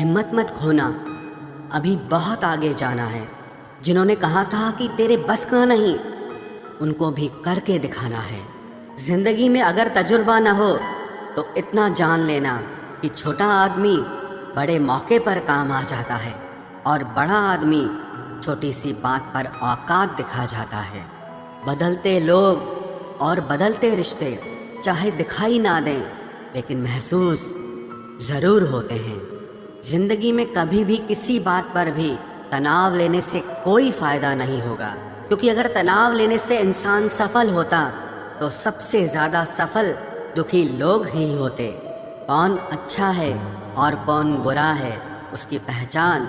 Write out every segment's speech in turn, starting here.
हिम्मत मत खोना, अभी बहुत आगे जाना है। जिन्होंने कहा था कि तेरे बस का नहीं, उनको भी करके दिखाना है। जिंदगी में अगर तजुर्बा न हो तो इतना जान लेना कि छोटा आदमी बड़े मौके पर काम आ जाता है और बड़ा आदमी छोटी सी बात पर औकात दिखा जाता है। बदलते लोग और बदलते रिश्ते चाहे दिखाई ना दें, लेकिन महसूस ज़रूर होते हैं। जिंदगी में कभी भी किसी बात पर भी तनाव लेने से कोई फ़ायदा नहीं होगा, क्योंकि अगर तनाव लेने से इंसान सफल होता तो सबसे ज़्यादा सफल दुखी लोग ही होते। कौन अच्छा है और कौन बुरा है, उसकी पहचान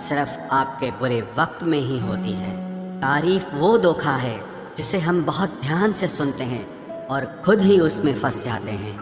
सिर्फ आपके बुरे वक्त में ही होती है। तारीफ वो धोखा है जिसे हम बहुत ध्यान से सुनते हैं और खुद ही उसमें फंस जाते हैं।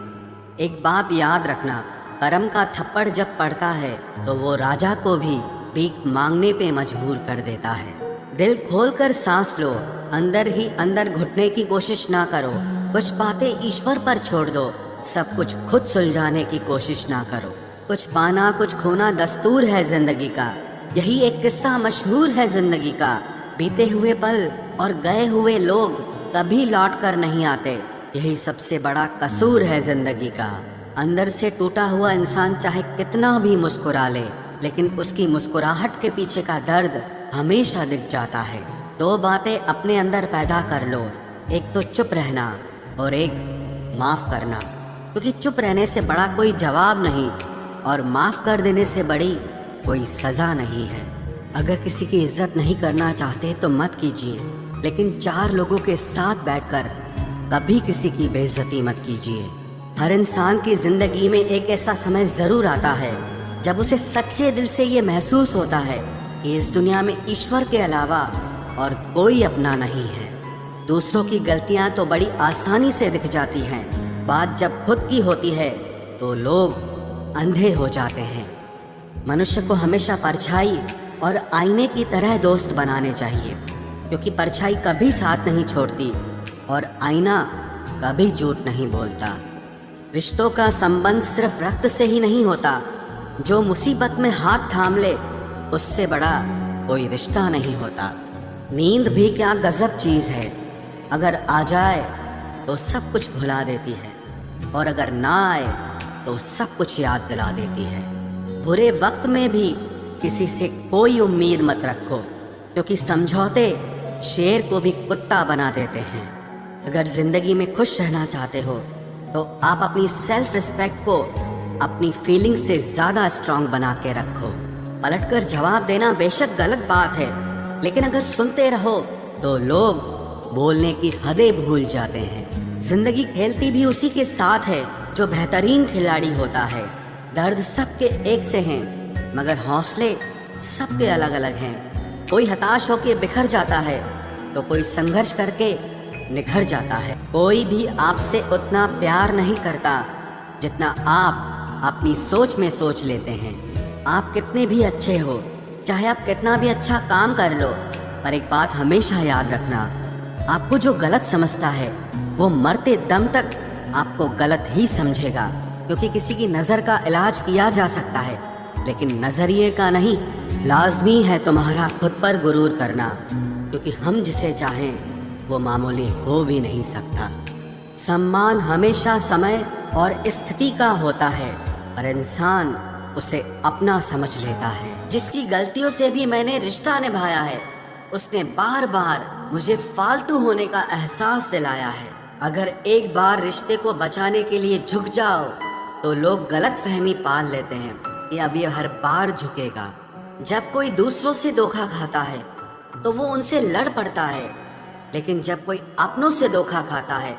एक बात याद रखना, करम का थप्पड़ जब पड़ता है तो वो राजा को भी भीख मांगने पे मजबूर कर देता है। दिल खोलकर सांस लो, अंदर ही अंदर घुटने की कोशिश ना करो। कुछ बातें ईश्वर पर छोड़ दो, सब कुछ खुद सुलझाने की कोशिश ना करो। कुछ पाना कुछ खोना दस्तूर है जिंदगी का, यही एक किस्सा मशहूर है जिंदगी का। बीते हुए पल और गए हुए लोग कभी लौट कर नहीं आते, यही सबसे बड़ा कसूर है जिंदगी का। अंदर से टूटा हुआ इंसान चाहे कितना भी मुस्कुरा ले, लेकिन उसकी मुस्कुराहट के पीछे का दर्द हमेशा दिख जाता है। दो बातें अपने अंदर पैदा कर लो, एक तो चुप रहना और एक माफ़ करना, क्योंकि चुप रहने से बड़ा कोई जवाब नहीं और माफ़ कर देने से बड़ी कोई सज़ा नहीं है। अगर किसी की इज्जत नहीं करना चाहते तो मत कीजिए, लेकिन चार लोगों के साथ बैठकर कभी किसी की बेइज्जती मत कीजिए। हर इंसान की ज़िंदगी में एक ऐसा समय ज़रूर आता है जब उसे सच्चे दिल से ये महसूस होता है कि इस दुनिया में ईश्वर के अलावा और कोई अपना नहीं है। दूसरों की गलतियां तो बड़ी आसानी से दिख जाती हैं, बात जब खुद की होती है तो लोग अंधे हो जाते हैं। मनुष्य को हमेशा परछाई और आईने की तरह दोस्त बनाने चाहिए, क्योंकि परछाई कभी साथ नहीं छोड़ती और आईना कभी झूठ नहीं बोलता। रिश्तों का संबंध सिर्फ रक्त से ही नहीं होता, जो मुसीबत में हाथ थाम ले उससे बड़ा कोई रिश्ता नहीं होता। नींद भी क्या गजब चीज़ है, अगर आ जाए तो सब कुछ भुला देती है और अगर ना आए तो सब कुछ याद दिला देती है। बुरे वक्त में भी किसी से कोई उम्मीद मत रखो, क्योंकि समझौते शेर को भी कुत्ता बना देते हैं। अगर ज़िंदगी में खुश रहना चाहते हो तो आप अपनी सेल्फ रिस्पेक्ट को अपनी फीलिंग से ज़्यादा स्ट्रांग बना के रखो। पलटकर जवाब देना बेशक गलत बात है, लेकिन अगर सुनते रहो तो लोग बोलने की हदें भूल जाते हैं। जिंदगी खेलती भी उसी के साथ है जो बेहतरीन खिलाड़ी होता है। दर्द सबके एक से हैं, मगर हौसले सबके अलग अलग हैं। कोई हताश होके बिखर जाता है तो कोई संघर्ष करके निखर जाता है। कोई भी आपसे उतना प्यार नहीं करता जितना आप अपनी सोच में सोच लेते हैं। आप कितने भी अच्छे हो, चाहे आप कितना भी अच्छा काम कर लो, पर एक बात हमेशा याद रखना, आपको जो गलत समझता है वो मरते दम तक आपको गलत ही समझेगा। क्योंकि किसी की नज़र का इलाज किया जा सकता है, लेकिन नज़रिए का नहीं। लाजमी है तुम्हारा खुद पर गुरूर करना, क्योंकि हम जिसे चाहें वो मामूली हो भी नहीं सकता। सम्मान हमेशा समय और स्थिति का होता है, पर इंसान उसे अपना समझ लेता है। जिसकी गलतियों से भी मैंने रिश्ता निभाया है, उसने बार बार मुझे फालतू होने का एहसास दिलाया है। अगर एक बार रिश्ते को बचाने के लिए झुक जाओ तो लोग गलत फहमी पाल लेते हैं कि अब ये हर बार झुकेगा। जब कोई दूसरों से धोखा खाता है तो वो उनसे लड़ पड़ता है, लेकिन जब कोई अपनों से धोखा खाता है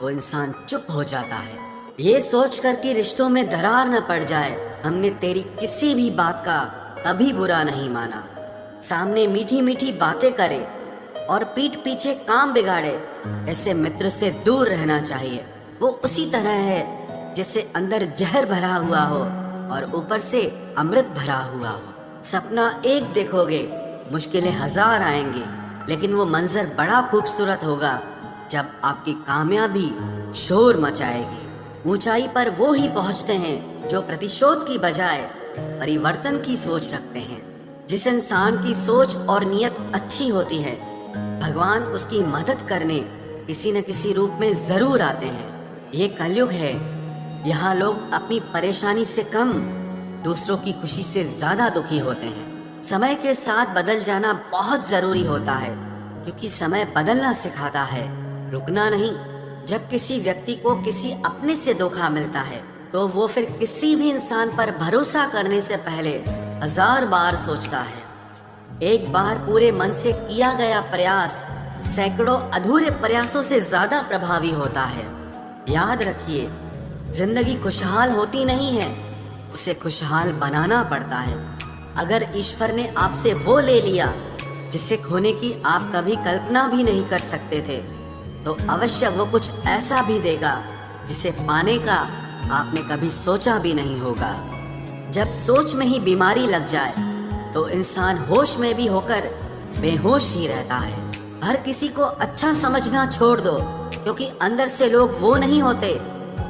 तो इंसान चुप हो जाता है। ये सोचकर कि रिश्तों में दरार न पड़ जाए, हमने तेरी किसी भी बात का कभी बुरा नहीं माना। सामने मीठी मीठी बातें करे और पीठ पीछे काम बिगाड़े, ऐसे मित्र से दूर रहना चाहिए। वो उसी तरह है जैसे अंदर जहर भरा हुआ हो और ऊपर से अमृत भरा हुआ हो। सपना एक देखोगे, मुश्किलें हजार आएंगी, लेकिन वो मंजर बड़ा खूबसूरत होगा जब आपकी कामयाबी शोर मचाएगी। ऊंचाई पर वो ही पहुंचते हैं जो प्रतिशोध की बजाय परिवर्तन की सोच रखते हैं। जिस इंसान की सोच और नीयत अच्छी होती है, भगवान उसकी मदद करने किसी न किसी रूप में जरूर आते हैं। ये कलयुग है, यहाँ लोग अपनी परेशानी से कम दूसरों की खुशी से ज्यादा दुखी होते हैं। समय के साथ बदल जाना बहुत जरूरी होता है, क्योंकि समय बदलना सिखाता है, रुकना नहीं। जब किसी व्यक्ति को किसी अपने से धोखा मिलता है तो वो फिर किसी भी इंसान पर भरोसा करने से पहले 1000 बार सोचता है। एक बार पूरे मन से किया गया प्रयास सैकड़ों अधूरे प्रयासों से ज्यादा प्रभावी होता है। याद रखिए, जिंदगी खुशहाल होती नहीं है, उसे खुशहाल बनाना पड़ता है। अगर ईश्वर ने आपसे वो ले लिया जिसे खोने की आप कभी कल्पना भी नहीं कर सकते थे, तो अवश्य वो कुछ ऐसा भी देगा जिसे पाने का आपने कभी सोचा भी नहीं होगा। जब सोच में ही बीमारी लग जाए तो इंसान होश में भी होकर बेहोश ही रहता है। हर किसी को अच्छा समझना छोड़ दो, क्योंकि अंदर से लोग वो नहीं होते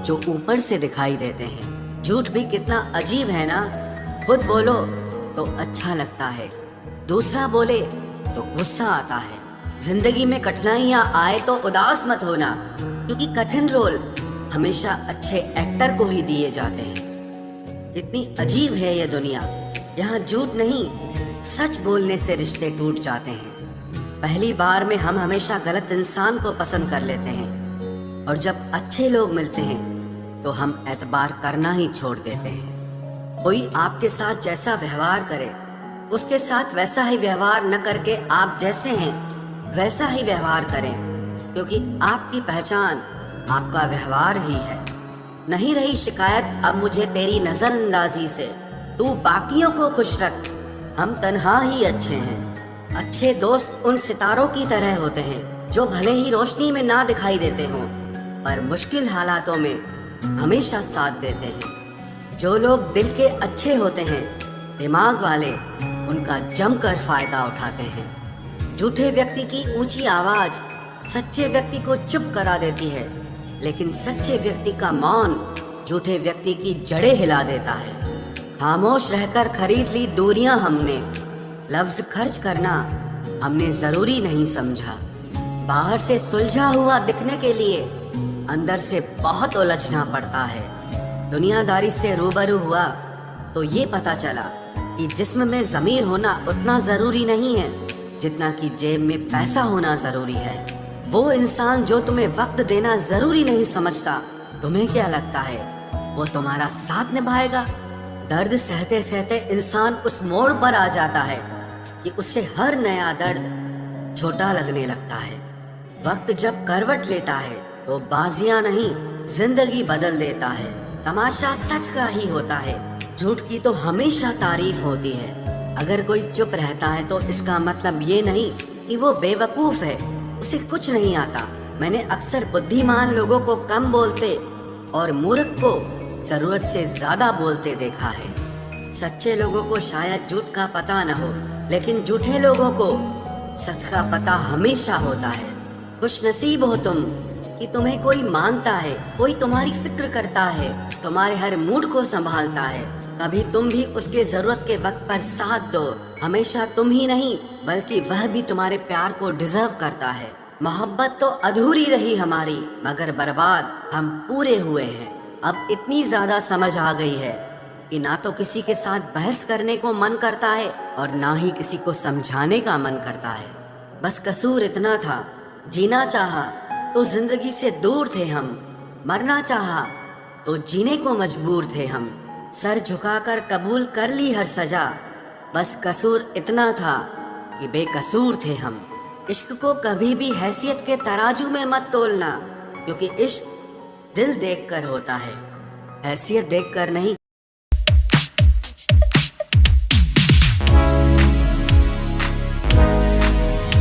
जो ऊपर से दिखाई देते हैं। झूठ भी कितना अजीब है ना। खुद बोलो तो अच्छा लगता है, दूसरा बोले तो गुस्सा आता है। जिंदगी में कठिनाइयां आए तो उदास मत होना, क्योंकि कठिन रोल हमेशा अच्छे एक्टर को ही दिए जाते हैं। कितनी अजीब है ये दुनिया। यहाँ झूठ नहीं, सच बोलने से रिश्ते टूट जाते हैं। पहली बार में हम हमेशा गलत इंसान को पसंद कर लेते हैं, और जब अच्छे लोग मिलते हैं तो हम एतबार करना ही छोड़ देते हैं। कोई आपके साथ जैसा व्यवहार करे, उसके साथ वैसा ही व्यवहार न करके आप जैसे हैं वैसा ही व्यवहार करें, क्योंकि आपकी पहचान आपका व्यवहार ही है। नहीं रही शिकायत अब मुझे तेरी नजरअंदाजी से, तू बाकियों को खुश रख, हम तन्हा ही अच्छे हैं। अच्छे दोस्त उन सितारों की तरह होते हैं जो भले ही रोशनी में ना दिखाई देते हों, पर मुश्किल हालातों में हमेशा साथ देते हैं। जो लोग दिल के अच्छे होते हैं, दिमाग वाले, उनका जमकर फायदा उठाते हैं। झूठे व्यक्ति की ऊंची आवाज सच्चे व्यक्ति को चुप करा देती है, लेकिन सच्चे व्यक्ति का मौन झूठे व्यक्ति की जड़ें हिला देता है। खामोश रहकर खरीद ली दूरियां हमने, लफ्ज खर्च करना हमने जरूरी नहीं समझा। बाहर से सुलझा हुआ दिखने के लिए अंदर से बहुत उलझना पड़ता है। दुनियादारी से रूबरू हुआ तो ये पता चला कि जिस्म में ज़मीर होना उतना ज़रूरी नहीं है जितना कि जेब में पैसा होना ज़रूरी है। वो इंसान जो तुम्हें वक्त देना ज़रूरी नहीं समझता, तुम्हें क्या लगता है वो तुम्हारा साथ निभाएगा? दर्द सहते सहते इंसान उस मोड़ पर आ जाता है कि उससे हर नया दर्द छोटा लगने लगता है। वक्त जब करवट लेता है तो बाजियां नहीं, जिंदगी बदल देता है। तमाशा सच का ही होता है, झूठ की तो हमेशा तारीफ होती है। अगर कोई चुप रहता है तो इसका मतलब ये नहीं कि वो बेवकूफ है, उसे कुछ नहीं आता। मैंने अक्सर बुद्धिमान लोगों को कम बोलते और मूर्ख को जरूरत से ज्यादा बोलते देखा है। सच्चे लोगों को शायद झूठ का पता न हो, लेकिन झूठे लोगों को सच का पता हमेशा होता है। खुश नसीब हो तुम कि तुम्हें कोई मानता है, कोई तुम्हारी फिक्र करता है, तुम्हारे हर मूड को संभालता है। कभी तुम भी उसके जरूरत के वक्त पर साथ दो। हमेशा तुम ही नहीं बल्कि वह भी तुम्हारे प्यार को डिजर्व करता है। मोहब्बत तो अधूरी रही हमारी, मगर बर्बाद हम पूरे हुए हैं। अब इतनी ज्यादा समझ आ गई है कि ना तो किसी के साथ बहस करने को मन करता है और ना ही किसी को समझाने का मन करता है। बस कसूर इतना था, जीना चाहा तो जिंदगी से दूर थे हम, मरना चाहा तो जीने को मजबूर थे हम। सर झुकाकर कबूल कर ली हर सजा, बस कसूर इतना था कि बेकसूर थे हम। इश्क को कभी भी हैसियत के तराजू में मत तोलना, क्योंकि इश्क दिल देखकर होता है, हैसियत देखकर नहीं।